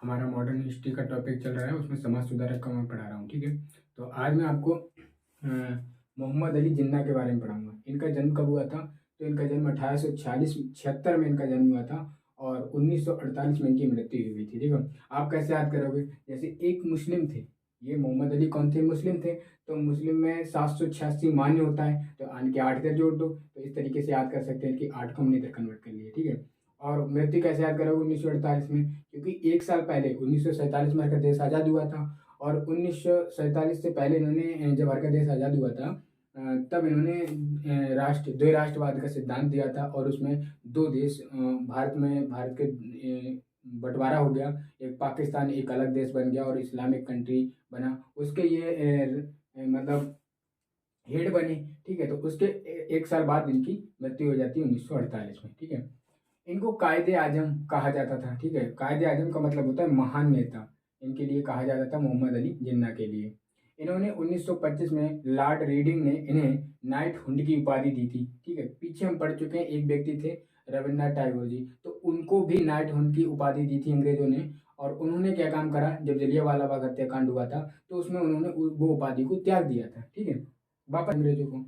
हमारा modern history का topic चल रहा है, उसमें समाज सुधारक का मैं पढ़ा रहा हूँ। ठीक है, तो आज मैं आपको मोहम्मद अली जिन्ना के बारे में पढ़ाऊँगा। इनका जन्म कब हुआ था? तो इनका जन्म 1846 में इनका जन्म हुआ था और 1948 में इनकी मृत्यु हुई थी। ठीक है, आप कैसे याद करोगे? जैसे एक मुस्लिम थे, ये मोहम्मद अली कौन थे? मुस्लिम थे। तो मुस्लिम में 786 मान्य होता है, तो आन के 8 इधर जोड़ दो, तो इस तरीके से याद कर सकते हैं कि 8 को हमने इधर कन्वर्ट कर लिया। ठीक है, और मृत्यु कैसे याद करोगे? 1948 में, क्योंकि एक साल पहले 1947 में हमारा देश आज़ाद हुआ था और 1947 से पहले इन्होंने, जब हमारा देश आज़ाद हुआ था, तब इन्होंने द्वै राष्ट्रवाद का सिद्धांत दिया था और उसमें दो देश, भारत के बंटवारा हो गया। एक पाकिस्तान एक अलग देश बन गया और इस्लामिक कंट्री बना। उसके ये मतलब हेड बने। ठीक है, तो उसके एक साल बाद इनकी मृत्यु हो जाती है 1948 में। ठीक है, इनको कायदे आजम कहा जाता था। ठीक है, कायदे आजम का मतलब होता है महान नेता। इनके लिए कहा जाता था मोहम्मद अली जिन्ना के लिए। इन्होंने 1925 में लॉर्ड रीडिंग ने इन्हें नाइटहुड की उपाधि दी थी। ठीक है, पीछे हम पढ़ चुके हैं, एक व्यक्ति थे रविन्द्रनाथ टैगोर जी, तो उनको भी नाइटहुड की उपाधि दी थी अंग्रेजों ने। और उन्होंने क्या काम करा, जब जलियांवाला बाग हत्याकांड हुआ था तो उसमें उन्होंने वो उपाधि को त्याग दिया था। ठीक है, वापस अंग्रेजों को।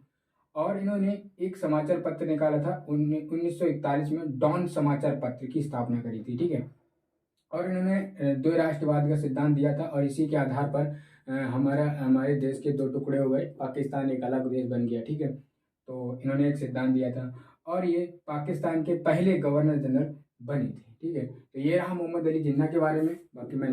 और इन्होंने एक समाचार पत्र निकाला था 1941 में, डॉन समाचार पत्र की स्थापना करी थी। ठीक है, और इन्होंने दो राष्ट्रवाद का सिद्धांत दिया था और इसी के आधार पर हमारे देश के दो टुकड़े हो गए, पाकिस्तान एक अलग देश बन गया। ठीक है, तो इन्होंने एक सिद्धांत दिया था और ये पाकिस्तान के पहले गवर्नर जनरल बने थे। ठीक है, तो ये रहा मोहम्मद अली जिन्ना के बारे में। बाकी मैं